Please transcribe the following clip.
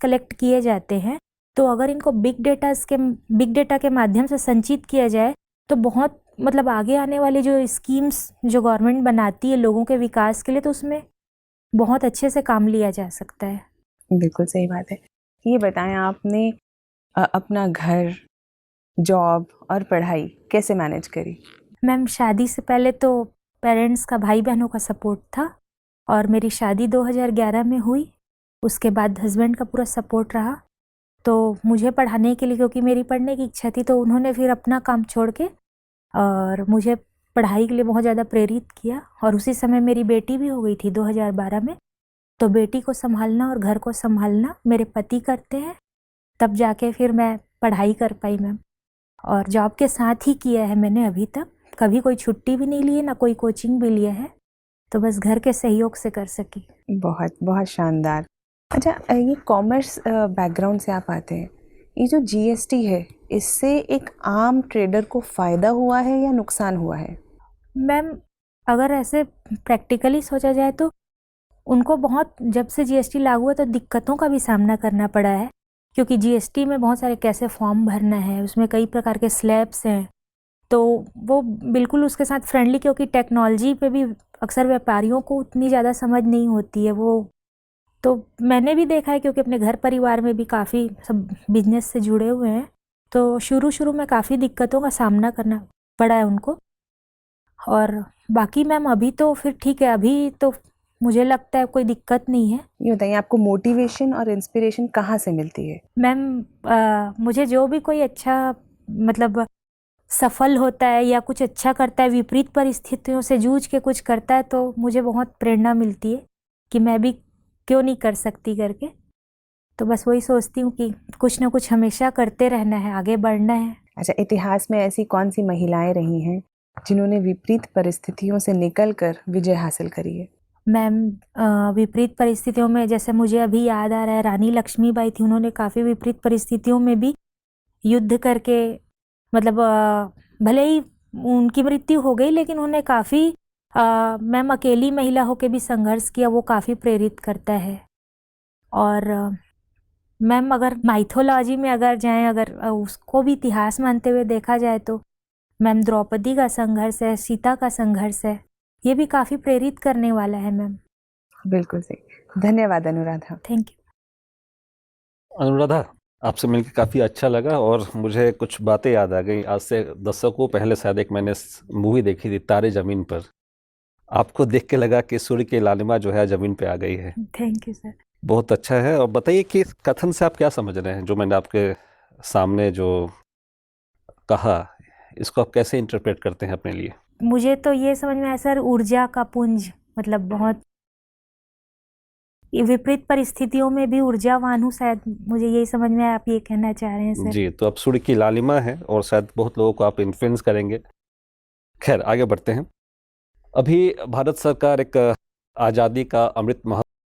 Collect किए जाते हैं, तो अगर इनको बिग डेटा के माध्यम से संचित किया जाए तो बहुत मतलब आगे आने वाली जो स्कीम्स जो गवर्नमेंट बनाती है लोगों के विकास के लिए, तो उसमें बहुत अच्छे से काम लिया जा सकता है। बिल्कुल सही बात है। ये बताएं, आपने अपना घर, जॉब और पढ़ाई कैसे मैनेज करी? मैम, शादी से पहले तो पेरेंट्स का, भाई बहनों का सपोर्ट था और मेरी शादी 2011 में हुई। उसके बाद हस्बैंड का पूरा सपोर्ट रहा। तो मुझे पढ़ाने के लिए, क्योंकि मेरी पढ़ने की इच्छा थी, तो उन्होंने फिर अपना काम छोड़ के और मुझे पढ़ाई के लिए बहुत ज़्यादा प्रेरित किया। और उसी समय मेरी बेटी भी हो गई थी 2012 में। तो बेटी को संभालना और घर को संभालना मेरे पति करते हैं, तब जाके फिर मैं पढ़ाई कर पाई मैम। और जॉब के साथ ही किया है मैंने अभी तक, कभी कोई छुट्टी भी नहीं ली है, ना कोई कोचिंग भी लिया है, तो बस घर के सहयोग से कर सकी। बहुत बहुत शानदार। अच्छा, ये कॉमर्स बैकग्राउंड से आप आते हैं, ये जो जीएसटी है, इससे एक आम ट्रेडर को फ़ायदा हुआ है या नुकसान हुआ है? मैम, अगर ऐसे प्रैक्टिकली सोचा जाए तो उनको बहुत, जब से जीएसटी लागू हुआ तो दिक्कतों का भी सामना करना पड़ा है, क्योंकि जीएसटी में बहुत सारे कैसे फॉर्म भरना है, उसमें कई प्रकार के स्लैब्स हैं, तो वो बिल्कुल उसके साथ फ्रेंडली, क्योंकि टेक्नोलॉजी पे भी अक्सर व्यापारियों को उतनी ज़्यादा समझ नहीं होती है वो। तो मैंने भी देखा है, क्योंकि अपने घर परिवार में भी काफ़ी सब बिजनेस से जुड़े हुए हैं, तो शुरू शुरू में काफ़ी दिक्कतों का सामना करना पड़ा है उनको। और बाकी मैम अभी तो फिर ठीक है, अभी तो मुझे लगता है कोई दिक्कत नहीं है। ये बताइए, आपको मोटिवेशन और इंस्पिरेशन कहाँ से मिलती है? मैम, मुझे जो भी कोई अच्छा मतलब सफल होता है या कुछ अच्छा करता है, विपरीत परिस्थितियों से जूझ के कुछ करता है, तो मुझे बहुत प्रेरणा मिलती है कि मैं भी क्यों नहीं कर सकती करके। तो बस वही सोचती हूँ कि कुछ ना कुछ हमेशा करते रहना है, आगे बढ़ना है। अच्छा, इतिहास में ऐसी कौन सी महिलाएं रही हैं जिन्होंने विपरीत परिस्थितियों से निकलकर विजय हासिल करी है? मैम, विपरीत परिस्थितियों में जैसे मुझे अभी याद आ रहा है, रानी लक्ष्मीबाई थी। उन्होंने काफ़ी विपरीत परिस्थितियों में भी युद्ध करके, मतलब भले ही उनकी मृत्यु हो गई, लेकिन उन्होंने काफ़ी मैम अकेली महिला होकर भी संघर्ष किया, वो काफ़ी प्रेरित करता है। और मैम, अगर माइथोलॉजी में अगर जाएं, अगर उसको भी इतिहास मानते हुए देखा जाए तो मैम द्रौपदी का संघर्ष है, सीता का संघर्ष है, ये भी काफ़ी प्रेरित करने वाला है मैम। बिल्कुल सही। धन्यवाद अनुराधा। Thank you. अनुराधा, आपसे मिलकर काफ़ी अच्छा लगा और मुझे कुछ बातें याद आ गई। आज से दशकों पहले शायद एक मैंने मूवी देखी थी, तारे ज़मीन पर। आपको देख के लगा कि सूर्य की लालिमा जो है ज़मीन पे आ गई है। Thank you sir. बहुत अच्छा है। और बताइए कि इस कथन से आप क्या समझ रहे हैं, जो मैंने आपके सामने जो कहा, इसको आप कैसे इंटरप्रेट करते हैं अपने लिए? मुझे तो ये समझ में आया सर, ऊर्जा का पुंज, मतलब बहुत विपरीत परिस्थितियों में भी ऊर्जावान हूँ, शायद मुझे यही समझ में आया, आप ये कहना चाह रहे हैं सर। जी, तो आप सूर्य की लालिमा है और शायद बहुत लोगों को आप इन्फ्लुएंस करेंगे। खैर, आगे बढ़ते हैं। अभी भारत सरकार एक आज़ादी का अमृत महोत्सव